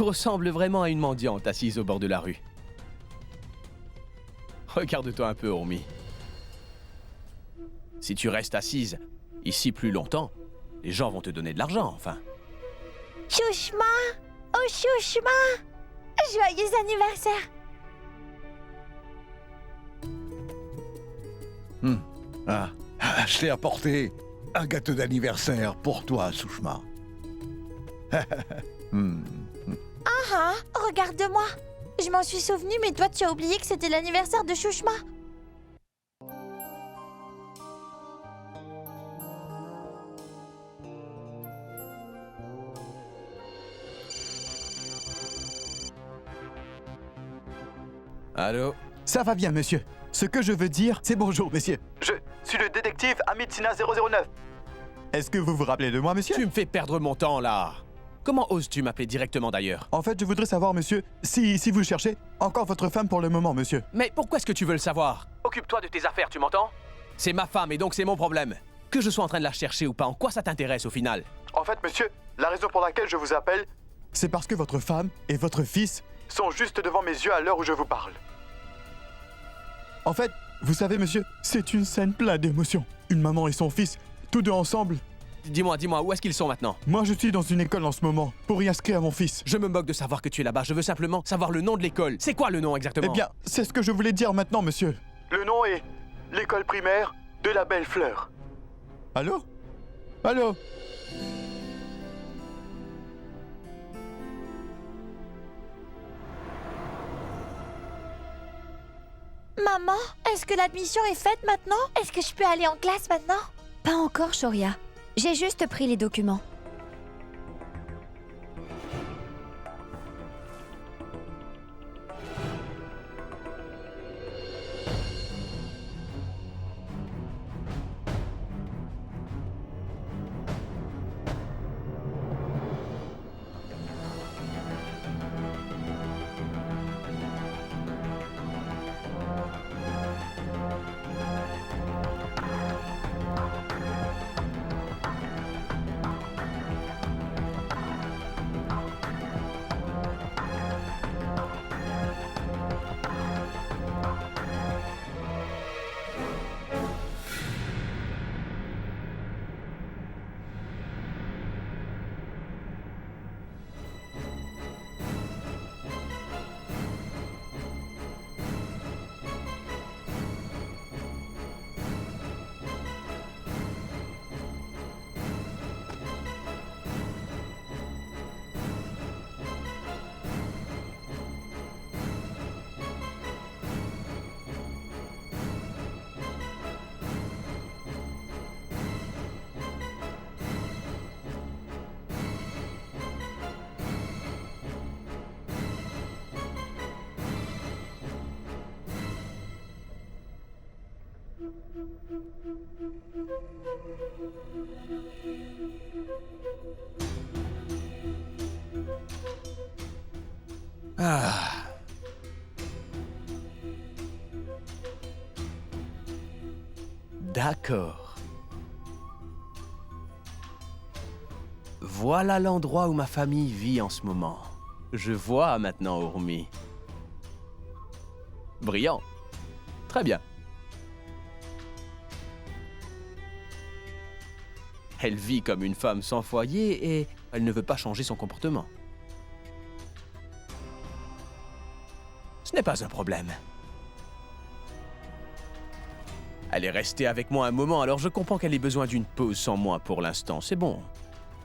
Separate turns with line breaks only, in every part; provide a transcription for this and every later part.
Tu ressembles vraiment à une mendiante assise au bord de la rue. Regarde-toi un peu, Urmi. Si tu restes assise ici plus longtemps, les gens vont te donner de l'argent, enfin.
Shushma! Oh Shushma! Joyeux anniversaire!
Je t'ai apporté un gâteau d'anniversaire pour toi, Sushma.
Ah, regarde-moi! Je m'en suis souvenu, mais toi tu as oublié que c'était l'anniversaire de Shushma.
Allô?
Ça va bien, monsieur. Ce que je veux dire, c'est bonjour, monsieur. Je suis le détective Amitsina 009. Est-ce que vous vous rappelez de moi, monsieur?
Tu me fais perdre mon temps, là. Comment oses-tu m'appeler directement, d'ailleurs?
En fait, je voudrais savoir, monsieur, si vous cherchez encore votre femme pour le moment, monsieur.
Mais pourquoi est-ce que tu veux le savoir? Occupe-toi de tes affaires, tu m'entends? C'est ma femme et donc c'est mon problème. Que je sois en train de la chercher ou pas, en quoi ça t'intéresse au final?
En fait, monsieur, la raison pour laquelle je vous appelle, c'est parce que votre femme et votre fils sont juste devant mes yeux à l'heure où je vous parle. En fait, vous savez, monsieur, c'est une scène pleine d'émotions. Une maman et son fils, tous deux ensemble.
Dis-moi, où est-ce qu'ils sont maintenant?
Moi, je suis dans une école en ce moment, pour y inscrire mon fils.
Je me moque de savoir que tu es là-bas, je veux simplement savoir le nom de l'école. C'est quoi le nom exactement?
Eh bien, c'est ce que je voulais dire maintenant, monsieur. Le nom est l'école primaire de la Belle Fleur. Allô? Allô?
Maman, est-ce que l'admission est faite maintenant? Est-ce que je peux aller en classe maintenant?
Pas encore, Shoria. J'ai juste pris les documents.
Ah. D'accord. Voilà l'endroit où ma famille vit en ce moment. Je vois maintenant, Urmi. Brillant. Très bien. Elle vit comme une femme sans foyer et elle ne veut pas changer son comportement. Ce n'est pas un problème. Elle est restée avec moi un moment, alors je comprends qu'elle ait besoin d'une pause sans moi pour l'instant. C'est bon.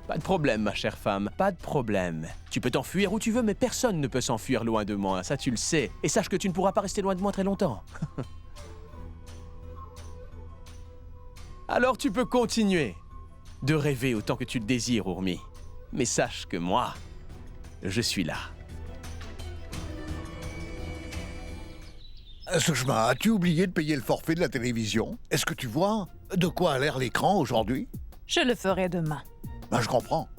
Pas de problème, ma chère femme, pas de problème. Tu peux t'enfuir où tu veux, mais personne ne peut s'enfuir loin de moi, ça tu le sais. Et sache que tu ne pourras pas rester loin de moi très longtemps. Alors tu peux continuer de rêver autant que tu le désires, Urmi. Mais sache que moi, je suis là.
Sushma, as-tu oublié de payer le forfait de la télévision? Est-ce que tu vois de quoi a l'air l'écran aujourd'hui?
Je le ferai demain.
Ben, je comprends.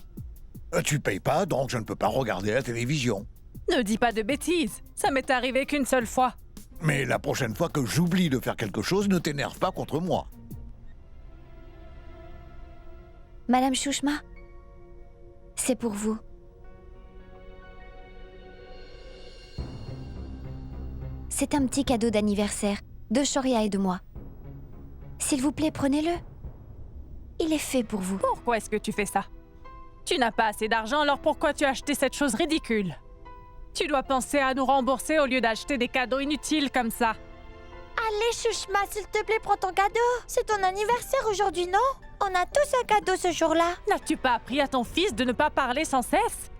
Tu payes pas, donc je ne peux pas regarder la télévision.
Ne dis pas de bêtises. Ça m'est arrivé qu'une seule fois.
Mais la prochaine fois que j'oublie de faire quelque chose, ne t'énerve pas contre moi.
Madame Shushma, c'est pour vous. c'est un petit cadeau d'anniversaire de Shoria et de moi. S'il vous plaît, prenez-le. Il est fait pour vous.
Pourquoi est-ce que tu fais ça? Tu n'as pas assez d'argent, alors pourquoi tu as acheté cette chose ridicule? Tu dois penser à nous rembourser au lieu d'acheter des cadeaux inutiles comme ça.
Allez, Shushma, s'il te plaît, prends ton cadeau. C'est ton anniversaire aujourd'hui, non? On a tous un cadeau ce jour-là.
N'as-tu pas appris à ton fils de ne pas parler sans cesse?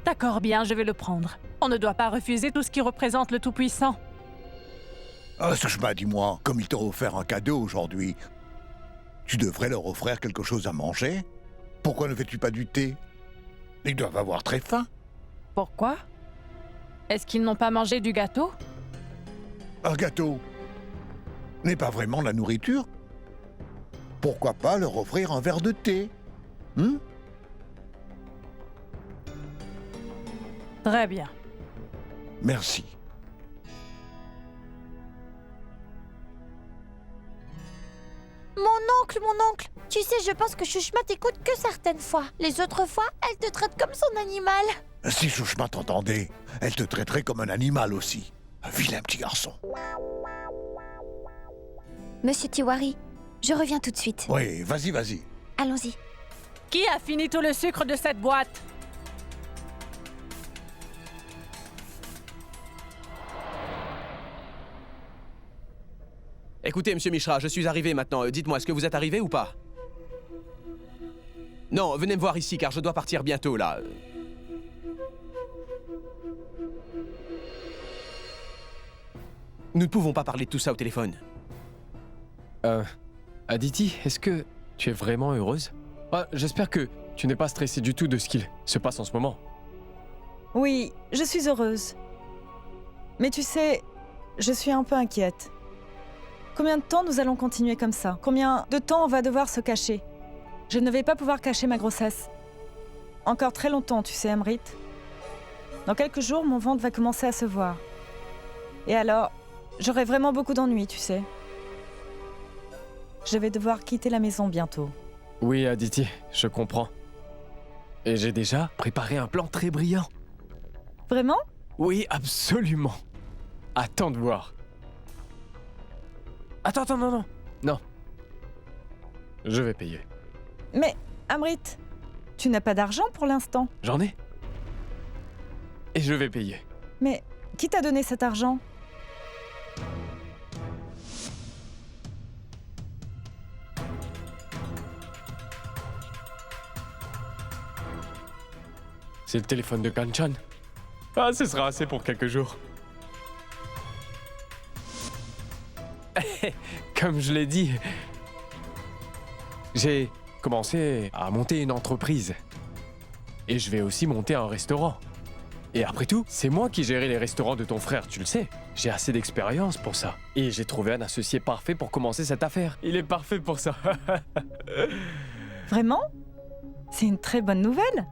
D'accord, bien, je vais le prendre. On ne doit pas refuser tout ce qui représente le Tout-Puissant.
Ah, Sushma, dis-moi, comme ils t'ont offert un cadeau aujourd'hui, tu devrais leur offrir quelque chose à manger? Pourquoi ne fais-tu pas du thé? Ils doivent avoir très faim.
Pourquoi? Est-ce qu'ils n'ont pas mangé du gâteau?
Un gâteau n'est pas vraiment la nourriture. Pourquoi pas leur offrir un verre de thé?
Très bien.
Merci.
Mon oncle, tu sais, je pense que Shushma t'écoute que certaines fois. Les autres fois, elle te traite comme son animal.
Si Shushma t'entendait, elle te traiterait comme un animal aussi. Un vilain petit garçon.
Monsieur Tiwari, je reviens tout de suite.
Oui, vas-y, vas-y.
Allons-y.
Qui a fini tout le sucre de cette boîte?
Écoutez, monsieur Mishra, je suis arrivé maintenant. Dites-moi, est-ce que vous êtes arrivé ou pas? Non, venez me voir ici, car je dois partir bientôt, là. Nous ne pouvons pas parler de tout ça au téléphone.
Aditi, est-ce que tu es vraiment heureuse? J'espère que tu n'es pas stressée du tout de ce qu'il se passe en ce moment.
Oui, je suis heureuse. Mais tu sais, je suis un peu inquiète. Combien de temps nous allons continuer comme ça? Combien de temps on va devoir se cacher? Je ne vais pas pouvoir cacher ma grossesse. Encore très longtemps, tu sais, Amrit. Dans quelques jours, mon ventre va commencer à se voir. Et alors, j'aurai vraiment beaucoup d'ennuis, tu sais. Je vais devoir quitter la maison bientôt.
Oui, Aditi, je comprends. Et j'ai déjà préparé un plan très brillant.
Vraiment?
Oui, absolument. Attends de voir. Attends, non. Non. Je vais payer.
Mais, Amrit, tu n'as pas d'argent pour l'instant.
J'en ai. Et je vais payer.
Mais qui t'a donné cet argent?
C'est le téléphone de Kanchan. Ah, ce sera assez pour quelques jours. Comme je l'ai dit, j'ai commencé à monter une entreprise. Et je vais aussi monter un restaurant. Et après tout, c'est moi qui gérais les restaurants de ton frère, tu le sais. J'ai assez d'expérience pour ça. Et j'ai trouvé un associé parfait pour commencer cette affaire. Il est parfait pour ça.
Vraiment? C'est une très bonne nouvelle.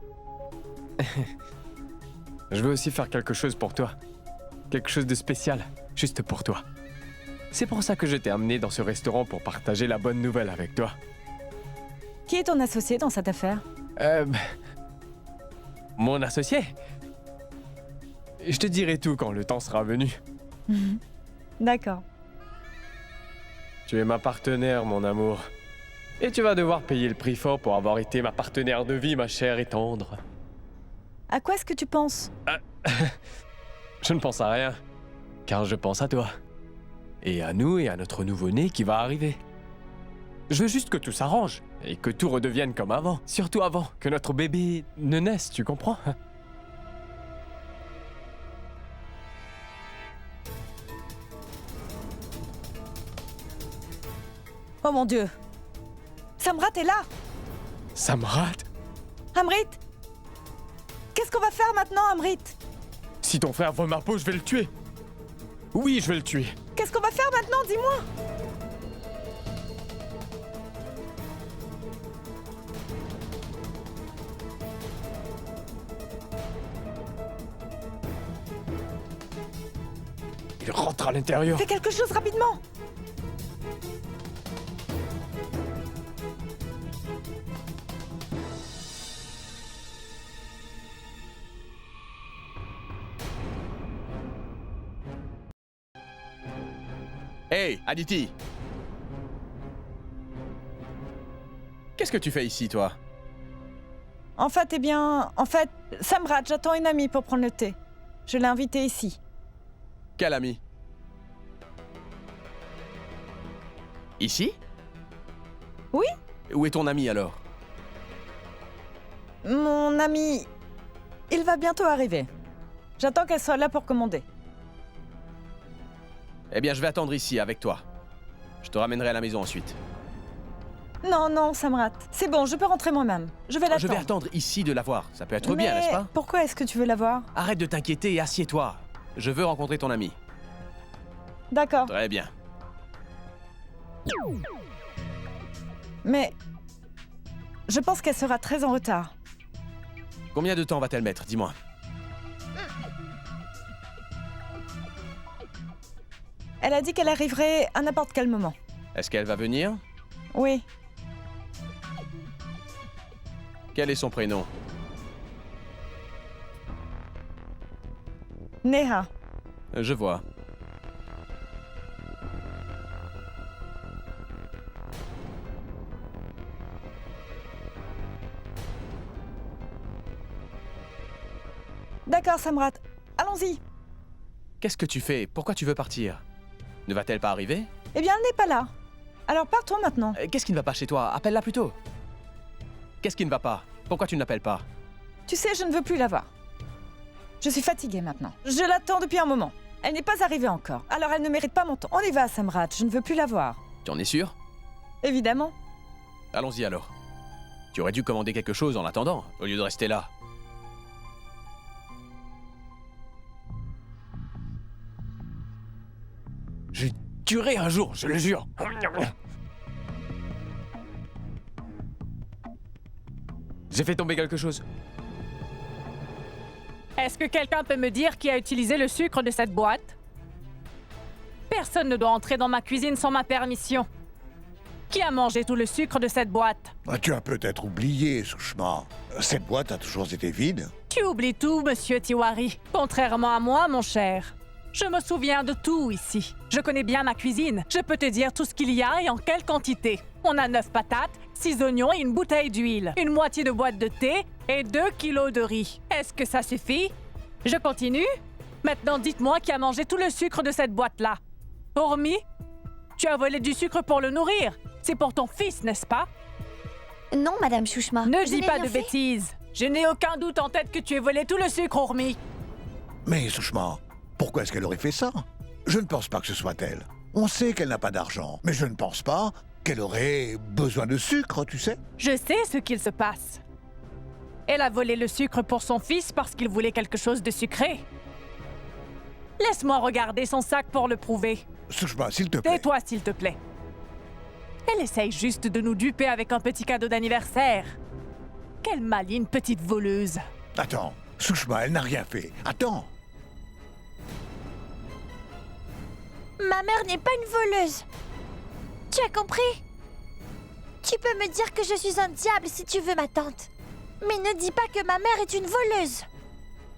Je veux aussi faire quelque chose pour toi. Quelque chose de spécial, juste pour toi. C'est pour ça que je t'ai amené dans ce restaurant pour partager la bonne nouvelle avec toi.
Qui est ton associé dans cette affaire?
Mon associé? Je te dirai tout quand le temps sera venu.
D'accord.
Tu es ma partenaire, mon amour. Et tu vas devoir payer le prix fort pour avoir été ma partenaire de vie, ma chère et tendre.
À quoi est-ce que tu penses?
Je ne pense à rien, car je pense à toi. Et à nous et à notre nouveau-né qui va arriver. Je veux juste que tout s'arrange et que tout redevienne comme avant. Surtout avant que notre bébé ne naisse, tu comprends?
Oh mon Dieu! Samrat est là!
Samrat?
Amrit! Qu'est-ce qu'on va faire maintenant, Amrit?
Si ton frère veut ma peau, je vais le tuer. Oui, je vais le tuer.
Qu'est-ce qu'on va faire maintenant, dis-moi?
Il rentre à l'intérieur.
Fais quelque chose rapidement!
Hey, Aditi! Qu'est-ce que tu fais ici, toi?
En fait, Samrat, j'attends une amie pour prendre le thé. Je l'ai invitée ici.
Quel ami? Ici?
Oui.
Où est ton ami, alors?
Mon ami... Il va bientôt arriver. J'attends qu'elle soit là pour commander.
Eh bien, je vais attendre ici, avec toi. Je te ramènerai à la maison ensuite.
Non, Samrat. C'est bon, je peux rentrer moi-même. Je vais l'attendre.
Je vais attendre ici de la voir. Ça peut être bien,
Mais
n'est-ce pas?
pourquoi est-ce que tu veux la voir?
Arrête de t'inquiéter et assieds-toi. Je veux rencontrer ton ami.
D'accord.
Très bien.
Mais... Je pense qu'elle sera très en retard.
Combien de temps va-t-elle mettre? Dis-moi.
Elle a dit qu'elle arriverait à n'importe quel moment.
Est-ce qu'elle va venir?
Oui.
Quel est son prénom?
Neha.
Je vois.
D'accord, Samrat. Allons-y.
Qu'est-ce que tu fais? Pourquoi tu veux partir? Ne va-t-elle pas arriver?
Eh bien, elle n'est pas là. Alors pars-toi maintenant.
Qu'est-ce qui ne va pas chez toi? Appelle-la plutôt. Qu'est-ce qui ne va pas? Pourquoi tu ne l'appelles pas?
Tu sais, je ne veux plus la voir. Je suis fatiguée maintenant. Je l'attends depuis un moment. Elle n'est pas arrivée encore. Alors elle ne mérite pas mon temps. On y va, Samrat. Je ne veux plus la voir.
Tu en es sûr?
Évidemment.
Allons-y alors. Tu aurais dû commander quelque chose en attendant, au lieu de rester là.
Je tuerai un jour, je le jure. J'ai fait tomber quelque chose.
Est-ce que quelqu'un peut me dire qui a utilisé le sucre de cette boîte? Personne ne doit entrer dans ma cuisine sans ma permission. Qui a mangé tout le sucre de cette boîte?
Tu as peut-être oublié, Sushma. Cette boîte a toujours été vide.
Tu oublies tout, monsieur Tiwari. Contrairement à moi, mon cher. Je me souviens de tout ici. Je connais bien ma cuisine. Je peux te dire tout ce qu'il y a et en quelle quantité. On a 9 patates, 6 oignons et une bouteille d'huile. Une moitié de boîte de thé et 2 kilos de riz. Est-ce que ça suffit? Je continue? Maintenant, dites-moi qui a mangé tout le sucre de cette boîte-là. Hormis, tu as volé du sucre pour le nourrir. C'est pour ton fils, n'est-ce pas?
Non, Madame Shushma.
Ne
je
dis
n'ai
pas
rien
de
fait.
bêtises. Je n'ai aucun doute en tête que tu aies volé tout le sucre, Hormis.
Mais Sushma, pourquoi est-ce qu'elle aurait fait ça? Je ne pense pas que ce soit elle. On sait qu'elle n'a pas d'argent, mais je ne pense pas qu'elle aurait besoin de sucre, tu sais.
Je sais ce qu'il se passe. Elle a volé le sucre pour son fils parce qu'il voulait quelque chose de sucré. Laisse-moi regarder son sac pour le prouver.
Sushma, s'il te plaît.
Tais-toi, s'il te plaît. Elle essaye juste de nous duper avec un petit cadeau d'anniversaire. Quelle maligne petite voleuse.
Attends, Sushma, elle n'a rien fait. Attends.
Ma mère n'est pas une voleuse. Tu as compris? Tu peux me dire que je suis un diable si tu veux, ma tante. Mais ne dis pas que ma mère est une voleuse.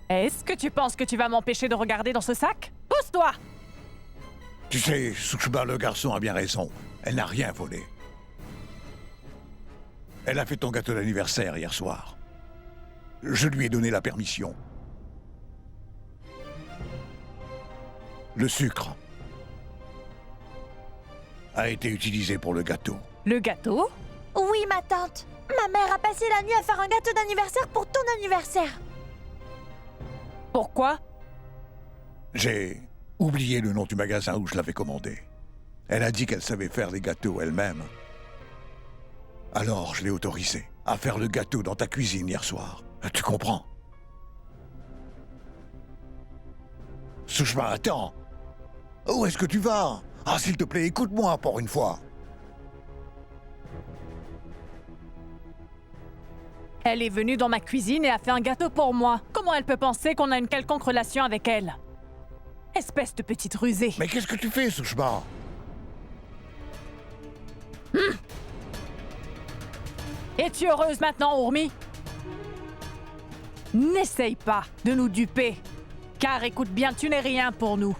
Est-ce que tu penses que tu vas m'empêcher de regarder dans ce sac? Pousse-toi!
Tu sais, Sushma, le garçon a bien raison. Elle n'a rien volé. Elle a fait ton gâteau d'anniversaire hier soir. Je lui ai donné la permission. Le sucre a été utilisé pour le gâteau.
Le gâteau?
Oui, ma tante. Ma mère a passé la nuit à faire un gâteau d'anniversaire pour ton anniversaire.
Pourquoi?
J'ai oublié le nom du magasin où je l'avais commandé. Elle a dit qu'elle savait faire des gâteaux elle-même. Alors je l'ai autorisée à faire le gâteau dans ta cuisine hier soir. Tu comprends? Sushma, attends. Où est-ce que tu vas? Ah, s'il te plaît, écoute-moi pour une fois.
Elle est venue dans ma cuisine et a fait un gâteau pour moi. Comment elle peut penser qu'on a une quelconque relation avec elle? Espèce de petite rusée.
Mais qu'est-ce que tu fais, Sushma?
Es-tu heureuse maintenant, Ourmi? N'essaye pas de nous duper. Car écoute bien, tu n'es rien pour nous.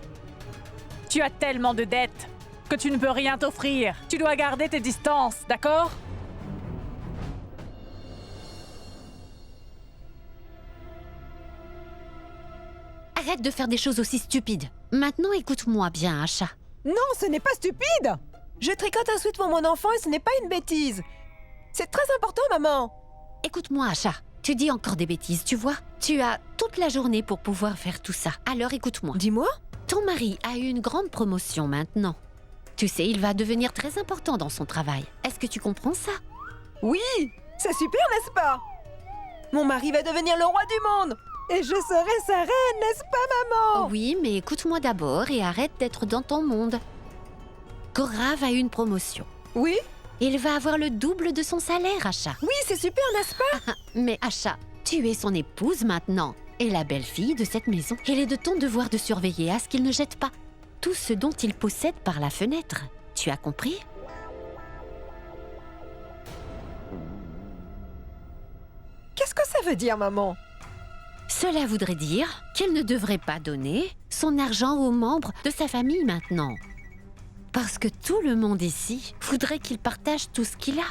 Tu as tellement de dettes. que tu ne peux rien t'offrir. Tu dois garder tes distances, d'accord?
Arrête de faire des choses aussi stupides. Maintenant, écoute-moi bien, Asha.
Non, ce n'est pas stupide. Je tricote un sweat pour mon enfant et ce n'est pas une bêtise. C'est très important, maman.
Écoute-moi, Asha. Tu dis encore des bêtises, tu vois? Tu as toute la journée pour pouvoir faire tout ça. Alors écoute-moi.
Dis-moi.
Ton mari a eu une grande promotion maintenant. Tu sais, il va devenir très important dans son travail. Est-ce que tu comprends ça?
Oui, c'est super, n'est-ce pas? Mon mari va devenir le roi du monde. Et je serai sa reine, n'est-ce pas, maman?
Oui, mais écoute-moi d'abord et arrête d'être dans ton monde. Gorav a eu une promotion.
Oui?
Il va avoir le double de son salaire, Asha.
Oui, c'est super, n'est-ce pas?
Mais Asha, tu es son épouse maintenant et la belle-fille de cette maison. Il est de ton devoir de surveiller à ce qu'il ne jette pas tout ce dont il possède par la fenêtre. Tu as compris?
Qu'est-ce que ça veut dire, maman?
Cela voudrait dire qu'il ne devrait pas donner son argent aux membres de sa famille maintenant. Parce que tout le monde ici voudrait qu'il partage tout ce qu'il a.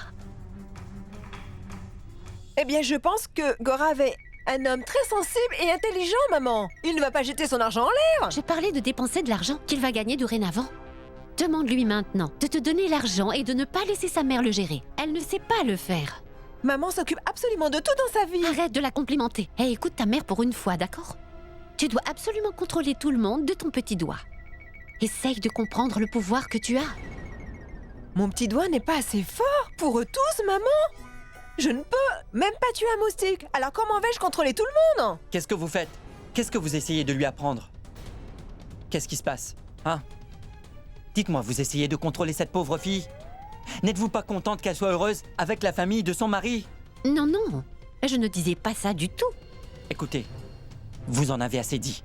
Eh bien, je pense que Gorav est un homme très sensible et intelligent, maman. Il ne va pas jeter son argent en l'air.
J'ai parlé de dépenser de l'argent qu'il va gagner dorénavant. Demande-lui maintenant de te donner l'argent et de ne pas laisser sa mère le gérer. Elle ne sait pas le faire.
Maman s'occupe absolument de tout dans sa vie.
Arrête de la complimenter. Et écoute ta mère pour une fois, d'accord? Tu dois absolument contrôler tout le monde de ton petit doigt. Essaye de comprendre le pouvoir que tu as.
Mon petit doigt n'est pas assez fort pour eux tous, maman. Je ne peux même pas tuer un moustique. Alors comment vais-je contrôler tout le monde?
Qu'est-ce que vous faites? Qu'est-ce que vous essayez de lui apprendre? Qu'est-ce qui se passe? Hein? Dites-moi, vous essayez de contrôler cette pauvre fille? N'êtes-vous pas contente qu'elle soit heureuse avec la famille de son mari?
Non, non, je ne disais pas ça du tout.
Écoutez, vous en avez assez dit.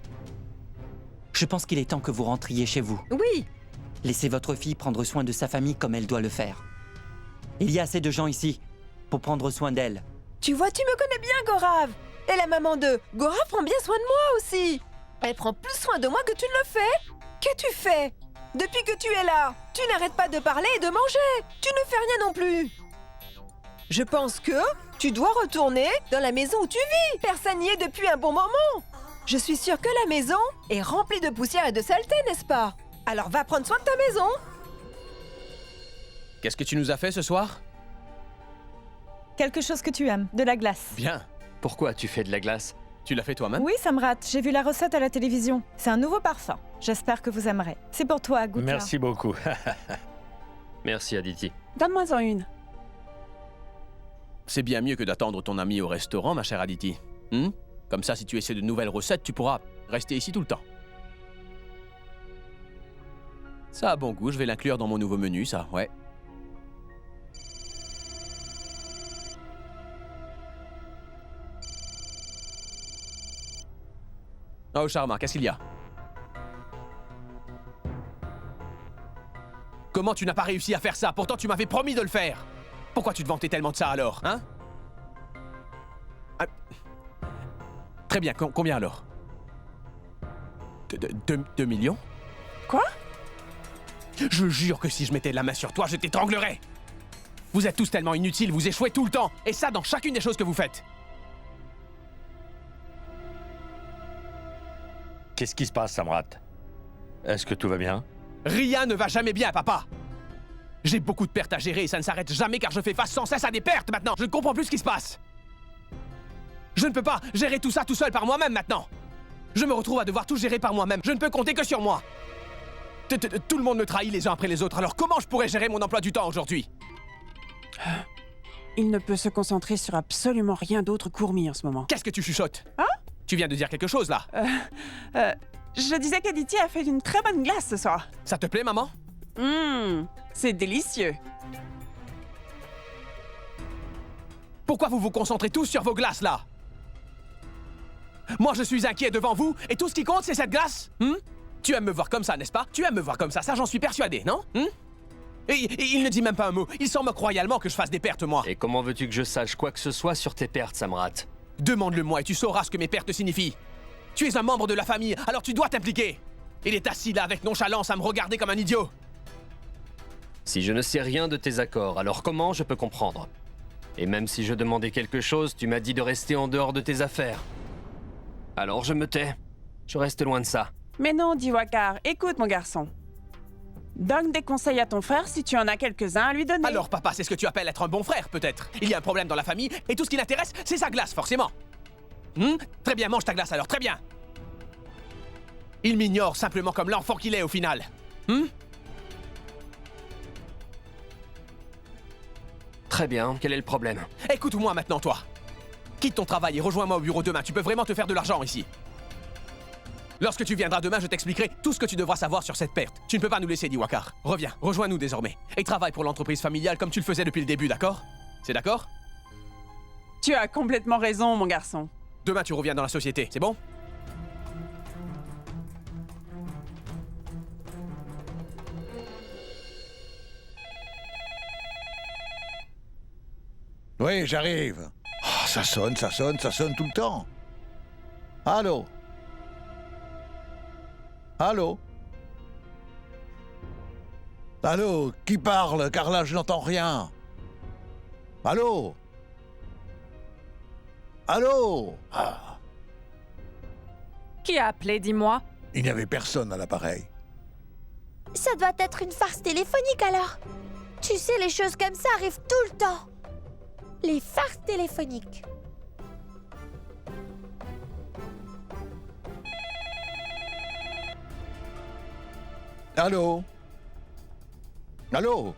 Je pense qu'il est temps que vous rentriez chez vous.
Oui.
Laissez votre fille prendre soin de sa famille comme elle doit le faire. Il y a assez de gens ici pour prendre soin d'elle.
Tu vois, tu me connais bien, Gorav. Et la maman de Gorav prend bien soin de moi aussi. Elle prend plus soin de moi que tu ne le fais. Qu'as-tu fait? Depuis que tu es là, tu n'arrêtes pas de parler et de manger. Tu ne fais rien non plus. Je pense que tu dois retourner dans la maison où tu vis. Personne n'y est depuis un bon moment. Je suis sûre que la maison est remplie de poussière et de saleté, n'est-ce pas? Alors va prendre soin de ta maison.
Qu'est-ce que tu nous as fait ce soir?
Quelque chose que tu aimes, de la glace.
Bien.
Pourquoi tu fais de la glace?
Tu l'as fait toi-même?
Oui, Samrat, j'ai vu la recette à la télévision. C'est un nouveau parfum. J'espère que vous aimerez. C'est pour toi, goûte.
Merci beaucoup. Merci, Aditi.
Donne-moi-en une.
C'est bien mieux que d'attendre ton ami au restaurant, ma chère Aditi. Comme ça, si tu essaies de nouvelles recettes, tu pourras rester ici tout le temps. Ça a bon goût, je vais l'inclure dans mon nouveau menu, ça, ouais. Oh, Charmin, qu'est-ce qu'il y a? Comment tu n'as pas réussi à faire ça? Pourtant, tu m'avais promis de le faire. Pourquoi tu te vantais tellement de ça alors, hein? Très bien, combien alors? 2 millions?
Quoi?
Je jure que si je mettais la main sur toi, je t'étranglerais. Vous êtes tous tellement inutiles, vous échouez tout le temps. Et ça dans chacune des choses que vous faites.
Qu'est-ce qui se passe, Samrat? Est-ce que tout va bien?
Rien ne va jamais bien, papa. J'ai beaucoup de pertes à gérer et ça ne s'arrête jamais car je fais face sans cesse à des pertes maintenant. Je ne comprends plus ce qui se passe. Je ne peux pas gérer tout ça tout seul par moi-même maintenant. Je me retrouve à devoir tout gérer par moi-même. Je ne peux compter que sur moi. Tout le monde me trahit les uns après les autres. Alors comment je pourrais gérer mon emploi du temps aujourd'hui?
Il ne peut se concentrer sur absolument rien d'autre qu'Ourmi en ce moment.
Qu'est-ce que tu chuchotes?
Hein?
Tu viens de dire quelque chose, là?
Je disais qu'Aditi a fait une très bonne glace ce soir.
Ça te plaît, maman?
C'est délicieux.
Pourquoi vous vous concentrez tous sur vos glaces, là? Moi, je suis inquiet devant vous, et tout ce qui compte, c'est cette glace? Tu aimes me voir comme ça, n'est-ce pas? Tu aimes me voir comme ça j'en suis persuadé, non? Et il ne dit même pas un mot. Il s'en moque royalement que je fasse des pertes, moi.
Et comment veux-tu que je sache quoi que ce soit sur tes pertes, Samrat?
Demande-le-moi et tu sauras ce que mes pertes signifient. Tu es un membre de la famille, alors tu dois t'impliquer. Il est assis là avec nonchalance à me regarder comme un idiot.
Si je ne sais rien de tes accords, alors comment je peux comprendre? Et même si je demandais quelque chose, tu m'as dit de rester en dehors de tes affaires. Alors je me tais. Je reste loin de ça.
Mais non, dit Wakar, écoute mon garçon. Donne des conseils à ton frère si tu en as quelques-uns à lui donner.
Alors papa, c'est ce que tu appelles être un bon frère, peut-être? Il y a un problème dans la famille, et tout ce qui l'intéresse, c'est sa glace, forcément. Très bien, mange ta glace alors, très bien. Il m'ignore simplement comme l'enfant qu'il est au final.
Très bien, quel est le problème?
Écoute-moi maintenant, toi. Quitte ton travail et rejoins-moi au bureau demain, tu peux vraiment te faire de l'argent ici. Lorsque tu viendras demain, je t'expliquerai tout ce que tu devras savoir sur cette perte. Tu ne peux pas nous laisser, dit Wakar. Reviens, rejoins-nous désormais. Et travaille pour l'entreprise familiale comme tu le faisais depuis le début, d'accord? C'est d'accord?
Tu as complètement raison, mon garçon.
Demain, tu reviens dans la société, c'est bon?
Oui, j'arrive. Oh, ça sonne tout le temps. Allô? Allô? Allô? Qui parle? Car là, je n'entends rien. Allô? Allô? Ah,
Qui a appelé, dis-moi?
il n'y avait personne à l'appareil.
Ça doit être une farce téléphonique alors. Tu sais, les choses comme ça arrivent tout le temps. Les farces téléphoniques.
Allô? Allô?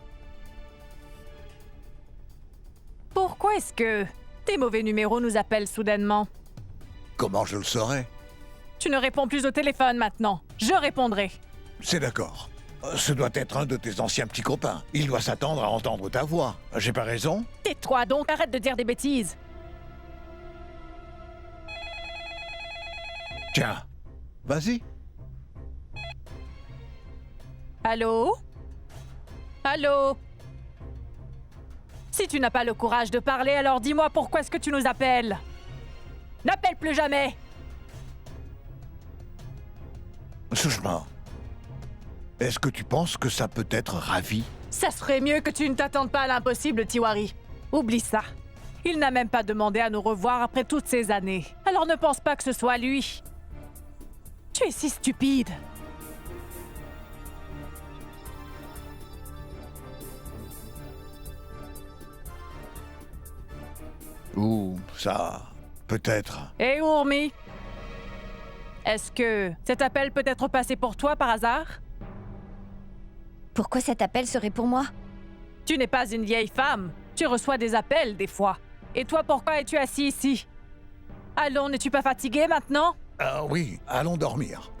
Pourquoi est-ce que tes mauvais numéros nous appellent soudainement?
Comment je le saurais?
Tu ne réponds plus au téléphone maintenant. Je répondrai.
C'est d'accord. Ce doit être un de tes anciens petits copains. Il doit s'attendre à entendre ta voix. J'ai pas raison?
Tais-toi donc, arrête de dire des bêtises.
Tiens, vas-y.
Allô? Allô? Si tu n'as pas le courage de parler, alors dis-moi pourquoi est-ce que tu nous appelles? N'appelle plus jamais!
Sushma, est-ce que tu penses que ça peut être Ravi?
Ça serait mieux que tu ne t'attendes pas à l'impossible, Tiwari. Oublie ça. Il n'a même pas demandé à nous revoir après toutes ces années. Alors ne pense pas que ce soit lui. Tu es si stupide.
Ou ça, peut-être.
Hé, Urmi! Est-ce que cet appel peut être passé pour toi par hasard?
Pourquoi cet appel serait pour moi?
Tu n'es pas une vieille femme. Tu reçois des appels, des fois. Et toi, pourquoi es-tu assis ici? Allons, n'es-tu pas fatigué maintenant?
Oui, allons dormir.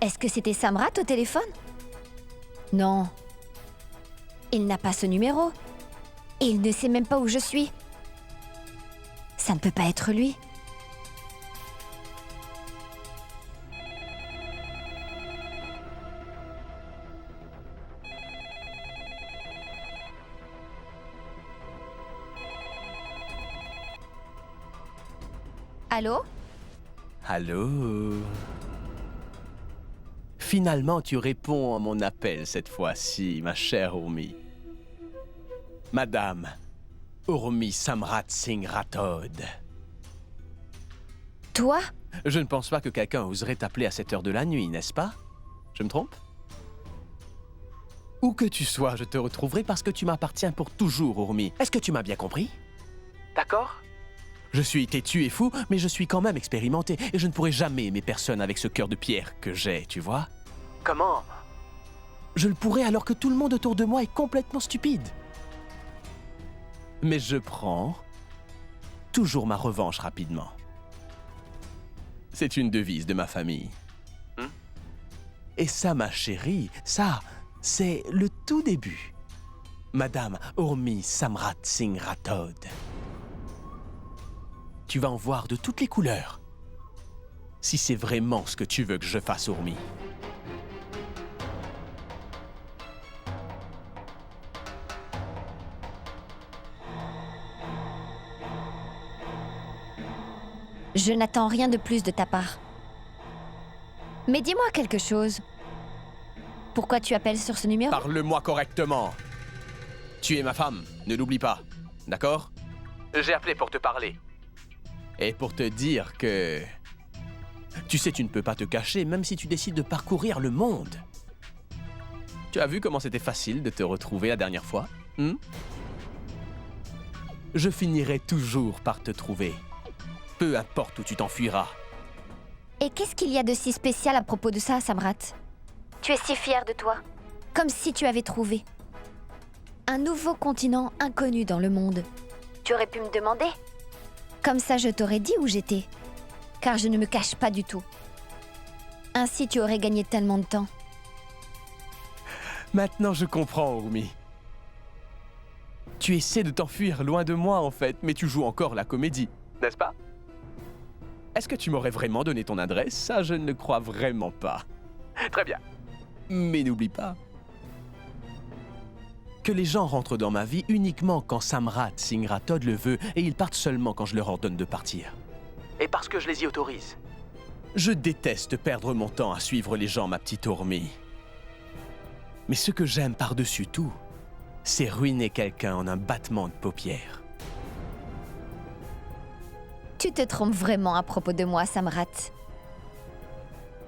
Est-ce que c'était Samrat au téléphone? Non. Il n'a pas ce numéro. Et il ne sait même pas où je suis. Ça ne peut pas être lui. Allô?
Allô? Finalement, tu réponds à mon appel cette fois-ci, ma chère Urmi. Madame Urmi Samrat Singh Rathod.
Toi?
Je ne pense pas que quelqu'un oserait t'appeler à cette heure de la nuit, n'est-ce pas? Je me trompe? Où que tu sois, je te retrouverai parce que tu m'appartiens pour toujours, Urmi. Est-ce que tu m'as bien compris? D'accord? Je suis têtu et fou, mais je suis quand même expérimenté et je ne pourrai jamais aimer personne avec ce cœur de pierre que j'ai, tu vois? Comment? Je le pourrais alors que tout le monde autour de moi est complètement stupide. Mais je prends toujours ma revanche rapidement. C'est une devise de ma famille. Et ça, ma chérie, ça, c'est le tout début. Madame Urmi Samrat Singh Rathod. Tu vas en voir de toutes les couleurs. Si c'est vraiment ce que tu veux que je fasse, Urmi.
Je n'attends rien de plus de ta part. Mais dis-moi quelque chose. Pourquoi tu appelles sur ce numéro?
Parle-moi correctement. Tu es ma femme, ne l'oublie pas. D'accord? J'ai appelé pour te parler. Et pour te dire que... Tu sais, tu ne peux pas te cacher, même si tu décides de parcourir le monde. Tu as vu comment c'était facile de te retrouver la dernière fois? Je finirai toujours par te trouver. Peu importe où tu t'enfuiras.
Et qu'est-ce qu'il y a de si spécial à propos de ça, Samrat? Tu es si fier de toi. Comme si tu avais trouvé un nouveau continent inconnu dans le monde. Tu aurais pu me demander. Comme ça, je t'aurais dit où j'étais. Car je ne me cache pas du tout. Ainsi, tu aurais gagné tellement de temps.
Maintenant, je comprends, Urmi. Tu essaies de t'enfuir loin de moi, en fait, mais tu joues encore la comédie, n'est-ce pas? Est-ce que tu m'aurais vraiment donné ton adresse? Ça, je ne le crois vraiment pas. Très bien. Mais n'oublie pas que les gens rentrent dans ma vie uniquement quand Samrat Singh Rathod le veut et ils partent seulement quand je leur ordonne de partir. Et parce que je les y autorise. Je déteste perdre mon temps à suivre les gens, ma petite Urmi. Mais ce que j'aime par-dessus tout, c'est ruiner quelqu'un en un battement de paupières.
Tu te trompes vraiment à propos de moi, Samrat.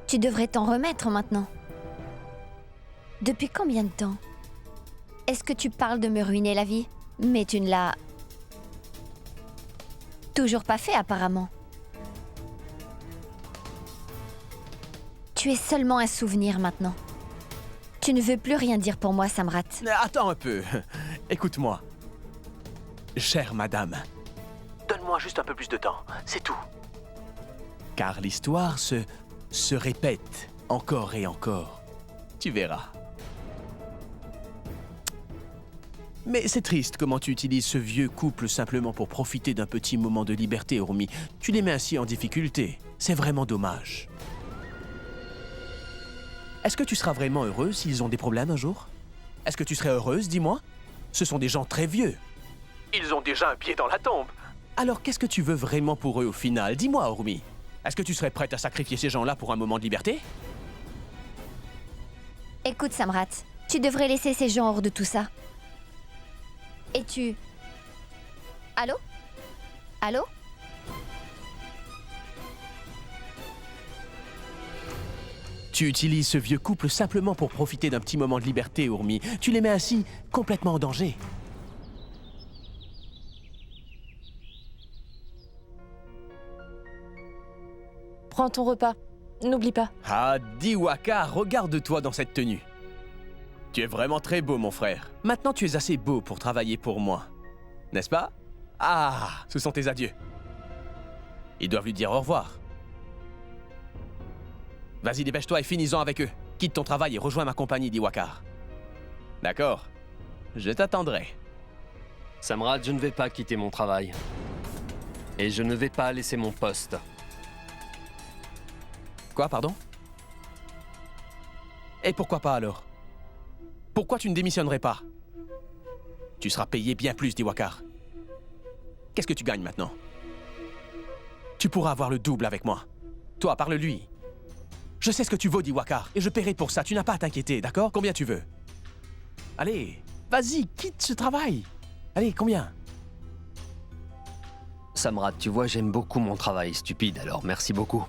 Tu devrais t'en remettre maintenant. Depuis combien de temps? Est-ce que tu parles de me ruiner la vie? Mais tu ne l'as... toujours pas fait, apparemment. Tu es seulement un souvenir maintenant. Tu ne veux plus rien dire pour moi, Samrat.
Attends un peu. Écoute-moi. Chère madame, donne-moi juste un peu plus de temps, c'est tout. Car l'histoire se répète encore et encore. Tu verras. Mais c'est triste comment tu utilises ce vieux couple simplement pour profiter d'un petit moment de liberté, Urmi. Tu les mets ainsi en difficulté. C'est vraiment dommage. Est-ce que tu seras vraiment heureuse s'ils ont des problèmes un jour? Est-ce que tu serais heureuse, dis-moi? Ce sont des gens très vieux. Ils ont déjà un pied dans la tombe. Alors qu'est-ce que tu veux vraiment pour eux au final? Dis-moi, Urmi. Est-ce que tu serais prête à sacrifier ces gens-là pour un moment de liberté?
Écoute, Samrat, tu devrais laisser ces gens hors de tout ça. Et tu... Allô? Allô?
Tu utilises ce vieux couple simplement pour profiter d'un petit moment de liberté, Urmi. Tu les mets ainsi complètement en danger.
Prends ton repas. N'oublie pas.
Ah, Diwakar, regarde-toi dans cette tenue. Tu es vraiment très beau, mon frère. Maintenant, tu es assez beau pour travailler pour moi. N'est-ce pas? Ah, ce sont tes adieux. Ils doivent lui dire au revoir. Vas-y, dépêche-toi et finis-en avec eux. Quitte ton travail et rejoins ma compagnie, Diwakar. D'accord. Je t'attendrai.
Samrat, je ne vais pas quitter mon travail. Et je ne vais pas laisser mon poste.
Quoi, pardon? Et pourquoi pas alors? Pourquoi tu ne démissionnerais pas? Tu seras payé bien plus, Diwakar. Qu'est-ce que tu gagnes maintenant? Tu pourras avoir le double avec moi. Toi, parle-lui. Je sais ce que tu vaux, Diwakar, et je paierai pour ça. Tu n'as pas à t'inquiéter, d'accord? Combien tu veux? Allez, vas-y, quitte ce travail. Allez, combien?
Samrat, tu vois, j'aime beaucoup mon travail, stupide, alors merci beaucoup.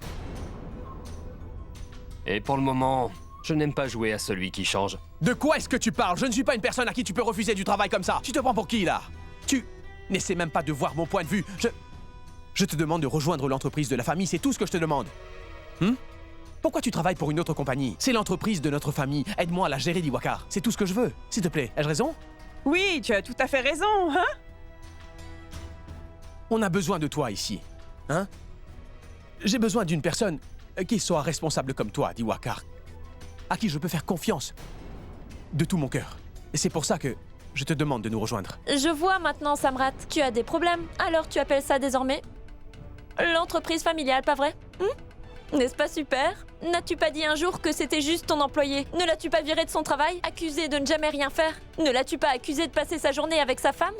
Et pour le moment, je n'aime pas jouer à celui qui change.
De quoi est-ce que tu parles? Je ne suis pas une personne à qui tu peux refuser du travail comme ça. Tu te prends pour qui, là? Tu n'essaies même pas de voir mon point de vue. Je te demande de rejoindre l'entreprise de la famille, c'est tout ce que je te demande. Pourquoi tu travailles pour une autre compagnie? C'est l'entreprise de notre famille. Aide-moi à la gérer, Diwakar. C'est tout ce que je veux. S'il te plaît, ai-je raison?
Oui, tu as tout à fait raison, hein?
On a besoin de toi ici, hein? J'ai besoin d'une personne qui soit responsable comme toi, Diwakar, à qui je peux faire confiance de tout mon cœur. Et c'est pour ça que je te demande de nous rejoindre.
Je vois maintenant, Samrat, tu as des problèmes. Alors tu appelles ça désormais l'entreprise familiale, pas vrai? N'est-ce pas super? N'as-tu pas dit un jour que c'était juste ton employé? Ne l'as-tu pas viré de son travail? Accusé de ne jamais rien faire? Ne l'as-tu pas accusé de passer sa journée avec sa femme?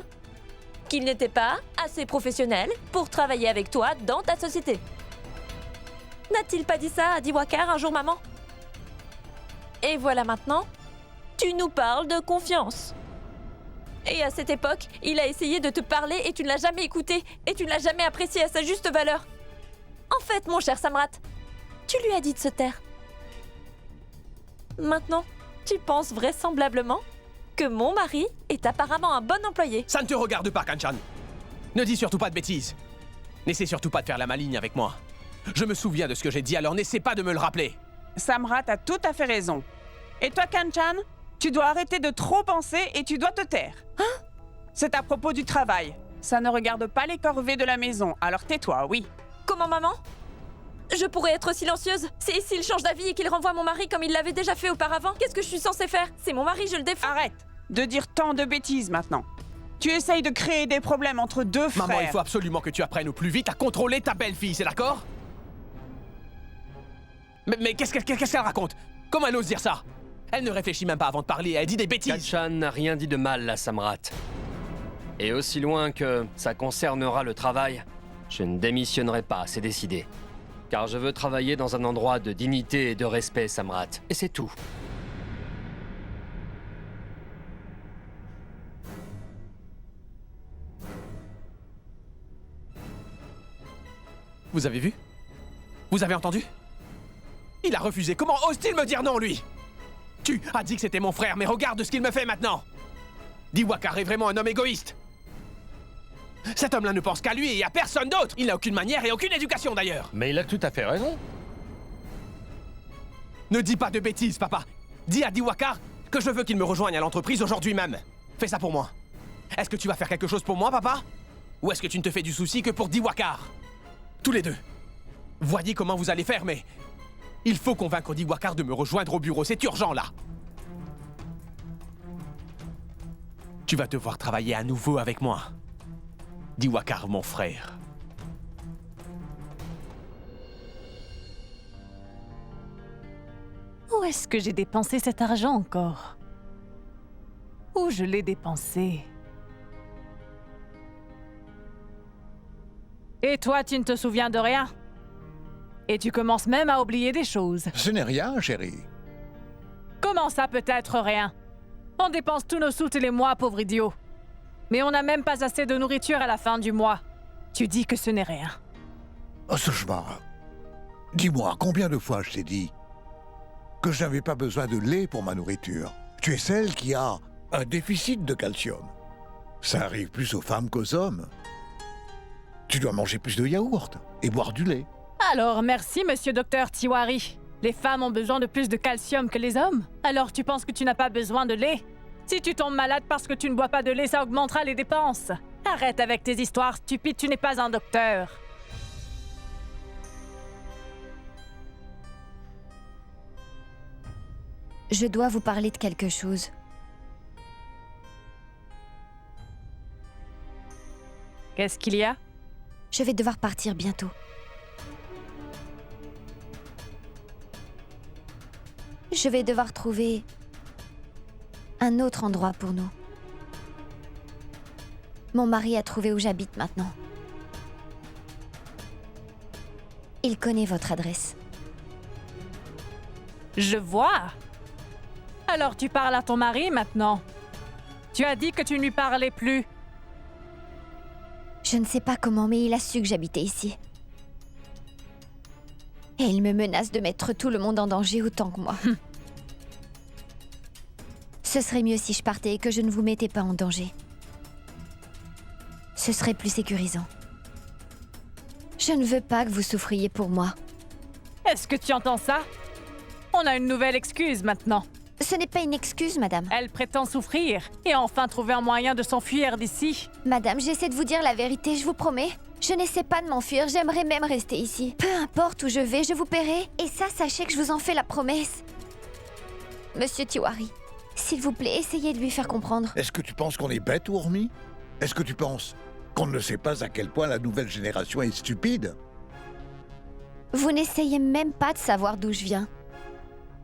Qu'il n'était pas assez professionnel pour travailler avec toi dans ta société? N'a-t-il pas dit ça à Diwakar un jour, maman? Et voilà maintenant, tu nous parles de confiance. Et à cette époque, il a essayé de te parler et tu ne l'as jamais écouté et tu ne l'as jamais apprécié à sa juste valeur. En fait, mon cher Samrat, tu lui as dit de se taire. Maintenant, tu penses vraisemblablement que mon mari est apparemment un bon employé.
Ça ne te regarde pas, Kanchan. Ne dis surtout pas de bêtises. N'essaie surtout pas de faire la maligne avec moi. Je me souviens de ce que j'ai dit, alors n'essaie pas de me le rappeler.
Samrat a tout à fait raison. Et toi, Kanchan, tu dois arrêter de trop penser et tu dois te taire.
Hein?
C'est à propos du travail. Ça ne regarde pas les corvées de la maison, alors tais-toi, oui.
Comment, maman? Je pourrais être silencieuse. C'est s'il change d'avis et qu'il renvoie mon mari comme il l'avait déjà fait auparavant. Qu'est-ce que je suis censée faire? C'est mon mari, je le défends.
Arrête de dire tant de bêtises maintenant. Tu essayes de créer des problèmes entre deux frères.
Maman, il faut absolument que tu apprennes au plus vite à contrôler ta belle-fille, c'est d'accord? Mais qu'est-ce qu'elle raconte? Comment elle ose dire ça? Elle ne réfléchit même pas avant de parler, elle dit des bêtises.
Kanchan n'a rien dit de mal, la Samrat. Et aussi loin que ça concernera le travail, je ne démissionnerai pas, c'est décidé. Car je veux travailler dans un endroit de dignité et de respect, Samrat. Et c'est tout.
Vous avez vu? Vous avez entendu? Il a refusé. Comment ose-t-il me dire non, lui? Tu as dit que c'était mon frère, mais regarde ce qu'il me fait maintenant. Diwakar est vraiment un homme égoïste. Cet homme-là ne pense qu'à lui et à personne d'autre. Il n'a aucune manière et aucune éducation, d'ailleurs.
Mais il a tout à fait raison.
Ne dis pas de bêtises, papa. Dis à Diwakar que je veux qu'il me rejoigne à l'entreprise aujourd'hui même. Fais ça pour moi. Est-ce que tu vas faire quelque chose pour moi, papa? Ou est-ce que tu ne te fais du souci que pour Diwakar? Tous les deux. Voyez comment vous allez faire, mais... il faut convaincre Diwakar de me rejoindre au bureau, c'est urgent, là. Tu vas devoir travailler à nouveau avec moi. Diwakar, mon frère.
Où est-ce que j'ai dépensé cet argent encore? Où je l'ai dépensé? Et toi, tu ne te souviens de rien? Et tu commences même à oublier des choses.
Ce n'est rien, chérie.
Comment ça peut être rien? On dépense tous nos sous tous les mois, pauvre idiot. Mais on n'a même pas assez de nourriture à la fin du mois. Tu dis que ce n'est rien.
Oh, Sushma, dis-moi, combien de fois je t'ai dit que je n'avais pas besoin de lait pour ma nourriture? Tu es celle qui a un déficit de calcium. Ça arrive plus aux femmes qu'aux hommes. Tu dois manger plus de yaourt et boire du lait.
Alors, merci, monsieur docteur Tiwari. Les femmes ont besoin de plus de calcium que les hommes. Alors tu penses que tu n'as pas besoin de lait? Si tu tombes malade parce que tu ne bois pas de lait, ça augmentera les dépenses. Arrête avec tes histoires stupides, tu n'es pas un docteur.
Je dois vous parler de quelque chose.
Qu'est-ce qu'il y a?
Je vais devoir partir bientôt. Je vais devoir trouver un autre endroit pour nous. Mon mari a trouvé où j'habite maintenant. Il connaît votre adresse.
Je vois. Alors tu parles à ton mari maintenant. Tu as dit que tu ne lui parlais plus.
Je ne sais pas comment, mais il a su que j'habitais ici. Et il me menace de mettre tout le monde en danger autant que moi. Ce serait mieux si je partais et que je ne vous mettais pas en danger. Ce serait plus sécurisant. Je ne veux pas que vous souffriez pour moi.
Est-ce que tu entends ça? On a une nouvelle excuse maintenant.
Ce n'est pas une excuse, madame.
Elle prétend souffrir et enfin trouver un moyen de s'enfuir d'ici.
Madame, j'essaie de vous dire la vérité, je vous promets. Je n'essaie pas de m'enfuir, j'aimerais même rester ici. Peu importe où je vais, je vous paierai. Et ça, sachez que je vous en fais la promesse. Monsieur Tiwari, s'il vous plaît, essayez de lui faire comprendre.
Est-ce que tu penses qu'on est bête, Urmi? Est-ce que tu penses qu'on ne sait pas à quel point la nouvelle génération est stupide?
Vous n'essayez même pas de savoir d'où je viens.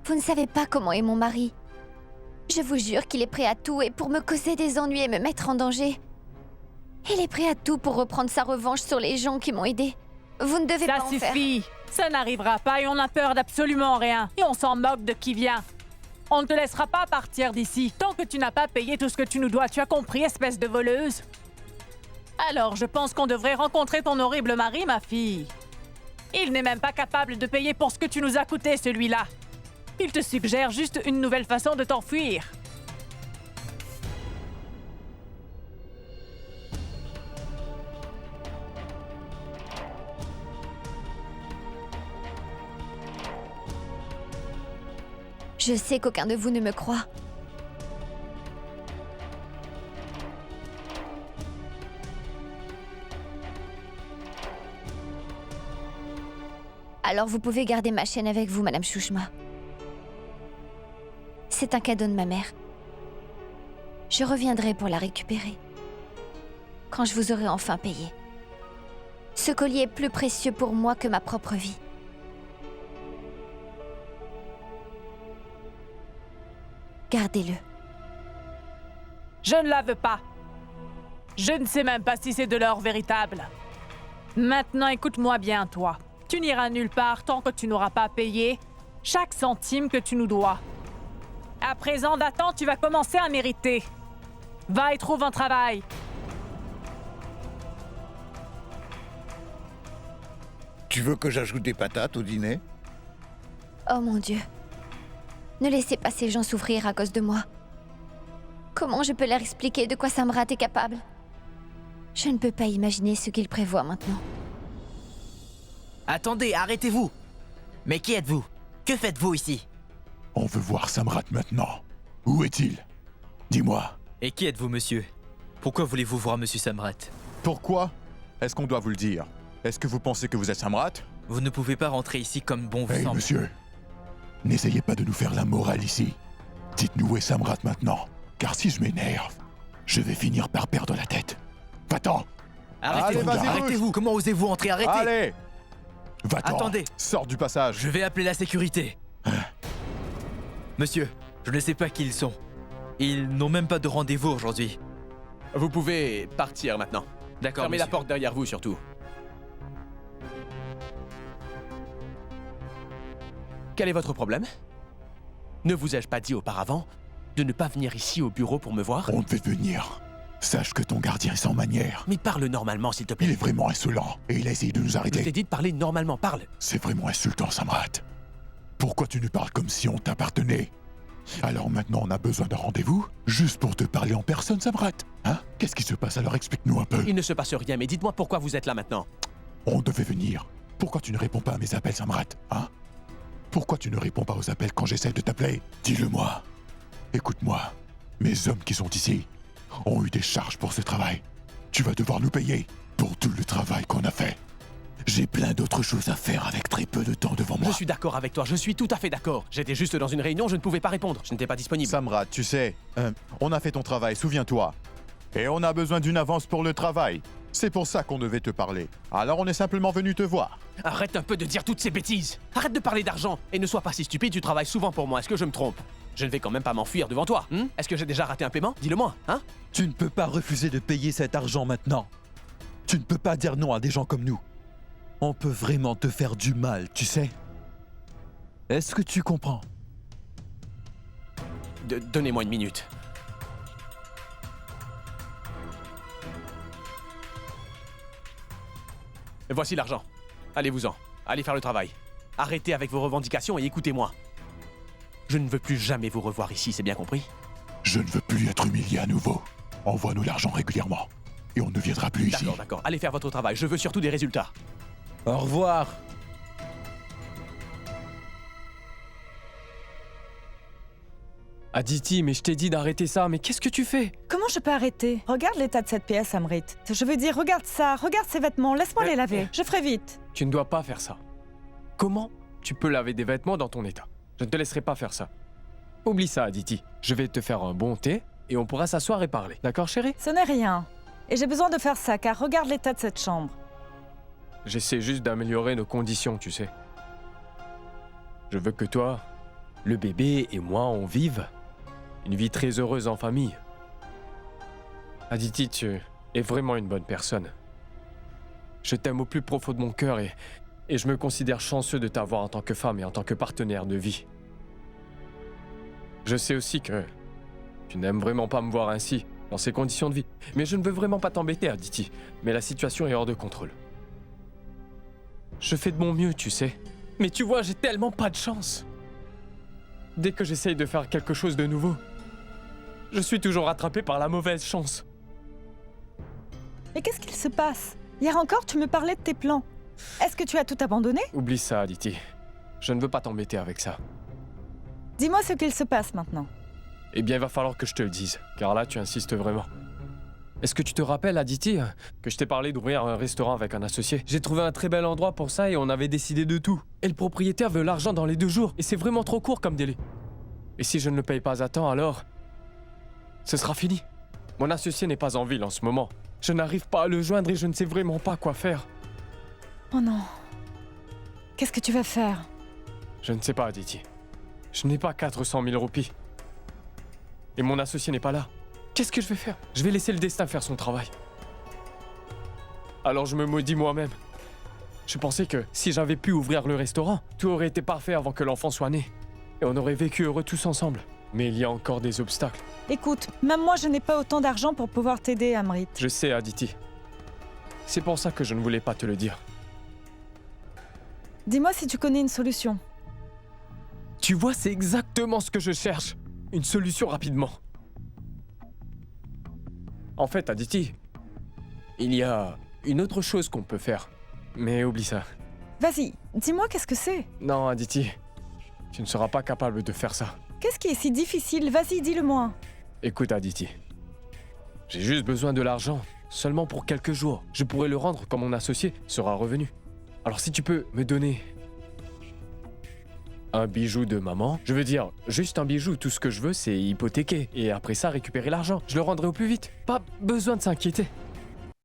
Vous ne savez pas comment est mon mari. Je vous jure qu'il est prêt à tout et pour me causer des ennuis et me mettre en danger. Il est prêt à tout pour reprendre sa revanche sur les gens qui m'ont aidé. Vous ne devez pas en faire.
Ça n'arrivera pas et on a peur d'absolument rien. Et on s'en moque de qui vient. On ne te laissera pas partir d'ici tant que tu n'as pas payé tout ce que tu nous dois. Tu as compris, espèce de voleuse? Alors, je pense qu'on devrait rencontrer ton horrible mari, ma fille. Il n'est même pas capable de payer pour ce que tu nous as coûté, celui-là. Il te suggère juste une nouvelle façon de t'enfuir.
Je sais qu'aucun de vous ne me croit. Alors vous pouvez garder ma chaîne avec vous, Madame Shushma. C'est un cadeau de ma mère. Je reviendrai pour la récupérer. Quand je vous aurai enfin payé. Ce collier est plus précieux pour moi que ma propre vie. Gardez-le.
Je ne la veux pas. Je ne sais même pas si c'est de l'or véritable. Maintenant, écoute-moi bien, toi. Tu n'iras nulle part tant que tu n'auras pas payé chaque centime que tu nous dois. À présent, Dathan, tu vas commencer à mériter. Va et trouve un travail.
Tu veux que j'ajoute des patates au dîner?
Oh mon Dieu. Ne laissez pas ces gens souffrir à cause de moi. Comment je peux leur expliquer de quoi Samrat est capable? Je ne peux pas imaginer ce qu'il prévoit maintenant.
Attendez, arrêtez-vous! Mais qui êtes-vous? Que faites-vous ici?
On veut voir Samrat maintenant. Où est-il? Dis-moi.
Et qui êtes-vous, monsieur? Pourquoi voulez-vous voir monsieur Samrat?
Pourquoi? Est-ce qu'on doit vous le dire? Est-ce que vous pensez que vous êtes Samrat?
Vous ne pouvez pas rentrer ici comme bon vous semble.
Monsieur, n'essayez pas de nous faire la morale ici. Dites-nous où est Samrat maintenant, car si je m'énerve, je vais finir par perdre la tête. Va-t'en!
Arrêtez-vous, arrêtez-vous! Comment osez-vous entrer? Arrêtez!
Allez!
Va-t'en!
Attendez!
Sors du passage!
Je vais appeler la sécurité. Monsieur, je ne sais pas qui ils sont. Ils n'ont même pas de rendez-vous aujourd'hui.
Vous pouvez partir maintenant.
D'accord,
Fermez la porte derrière vous, surtout. Quel est votre problème? Ne vous ai-je pas dit auparavant de ne pas venir ici au bureau pour me voir?
On devait venir. Sache que ton gardien est sans manière.
Mais parle normalement, s'il te plaît.
Il est vraiment insolent et il a essayé de nous arrêter.
Je t'ai dit de parler normalement, parle.
C'est vraiment insultant, Samrat. Pourquoi tu nous parles comme si on t'appartenait? Alors maintenant on a besoin d'un rendez-vous? Juste pour te parler en personne, Samrat? Hein? Qu'est-ce qui se passe? Alors explique-nous un peu.
Il ne se passe rien, mais dites-moi pourquoi vous êtes là maintenant.
On devait venir. Pourquoi tu ne réponds pas à mes appels, Samrat? Hein? Pourquoi tu ne réponds pas aux appels quand j'essaie de t'appeler? Dis-le-moi. Écoute-moi. Mes hommes qui sont ici ont eu des charges pour ce travail. Tu vas devoir nous payer pour tout le travail qu'on a fait. J'ai plein d'autres choses à faire avec très peu de temps devant moi.
Je suis d'accord avec toi, je suis tout à fait d'accord. J'étais juste dans une réunion, je ne pouvais pas répondre, je n'étais pas disponible.
Samrat, tu sais, on a fait ton travail, souviens-toi. Et on a besoin d'une avance pour le travail. C'est pour ça qu'on devait te parler. Alors on est simplement venu te voir.
Arrête un peu de dire toutes ces bêtises. Arrête de parler d'argent. Et ne sois pas si stupide, tu travailles souvent pour moi. Est-ce que je me trompe? Je ne vais quand même pas m'enfuir devant toi. Est-ce que j'ai déjà raté un paiement? Dis-le-moi, hein?
Tu ne peux pas refuser de payer cet argent maintenant. Tu ne peux pas dire non à des gens comme nous. On peut vraiment te faire du mal, tu sais. Est-ce que tu comprends?
Donnez-moi une minute. Voici l'argent. Allez-vous-en. Allez faire le travail. Arrêtez avec vos revendications et écoutez-moi. Je ne veux plus jamais vous revoir ici, c'est bien compris?
Je ne veux plus être humilié à nouveau. Envoie-nous l'argent régulièrement. Et on ne viendra plus ici.
D'accord, d'accord. Allez faire votre travail. Je veux surtout des résultats.
Au revoir.
Aditi, mais je t'ai dit d'arrêter ça, mais qu'est-ce que tu fais?
Comment je peux arrêter? Regarde l'état de cette pièce, Amrit. Je veux dire, regarde ça, regarde ces vêtements, laisse-moi les laver. Je ferai vite.
Tu ne dois pas faire ça. Comment tu peux laver des vêtements dans ton état? Je ne te laisserai pas faire ça. Oublie ça, Aditi. Je vais te faire un bon thé et on pourra s'asseoir et parler. D'accord, chérie?
Ce n'est rien. Et j'ai besoin de faire ça, car regarde l'état de cette chambre.
J'essaie juste d'améliorer nos conditions, tu sais. Je veux que toi, le bébé et moi, on vive une vie très heureuse en famille. Aditi, tu es vraiment une bonne personne. Je t'aime au plus profond de mon cœur et Et je me considère chanceux de t'avoir en tant que femme et en tant que partenaire de vie. Je sais aussi que tu n'aimes vraiment pas me voir ainsi, dans ces conditions de vie. Mais je ne veux vraiment pas t'embêter, Aditi. Mais la situation est hors de contrôle. Je fais de mon mieux, tu sais. Mais tu vois, j'ai tellement pas de chance. Dès que j'essaye de faire quelque chose de nouveau, je suis toujours rattrapé par la mauvaise chance.
Mais qu'est-ce qu'il se passe? Hier encore, tu me parlais de tes plans. Est-ce que tu as tout abandonné?
Oublie ça, Aditi. Je ne veux pas t'embêter avec ça.
Dis-moi ce qu'il se passe maintenant.
Eh bien, il va falloir que je te le dise, car là, tu insistes vraiment. Est-ce que tu te rappelles, Aditi, que je t'ai parlé d'ouvrir un restaurant avec un associé? J'ai trouvé un très bel endroit pour ça et on avait décidé de tout. Et le propriétaire veut l'argent dans les 2 jours, et c'est vraiment trop court comme délai. Et si je ne le paye pas à temps, alors... ce sera fini. Mon associé n'est pas en ville en ce moment. Je n'arrive pas à le joindre et je ne sais vraiment pas quoi faire.
Oh non. Qu'est-ce que tu vas faire?
Je ne sais pas, Aditi. Je n'ai pas 400 000 roupies. Et mon associé n'est pas là. Qu'est-ce que je vais faire? Je vais laisser le destin faire son travail. Alors je me maudis moi-même. Je pensais que si j'avais pu ouvrir le restaurant, tout aurait été parfait avant que l'enfant soit né. Et on aurait vécu heureux tous ensemble. Mais il y a encore des obstacles.
Écoute, même moi je n'ai pas autant d'argent pour pouvoir t'aider, Amrit.
Je sais, Aditi. C'est pour ça que je ne voulais pas te le dire.
Dis-moi si tu connais une solution.
Tu vois, c'est exactement ce que je cherche. Une solution rapidement. En fait, Aditi, il y a une autre chose qu'on peut faire. Mais oublie ça.
Vas-y, dis-moi qu'est-ce que c'est?
Non, Aditi, tu ne seras pas capable de faire ça.
Qu'est-ce qui est si difficile? Vas-y, dis-le-moi.
Écoute, Aditi, j'ai juste besoin de l'argent, seulement pour quelques jours. Je pourrai le rendre quand mon associé sera revenu. Alors si tu peux me donner un bijou de maman, je veux dire, juste un bijou, tout ce que je veux c'est hypothéquer. Et après ça, récupérer l'argent. Je le rendrai au plus vite. Pas besoin de s'inquiéter.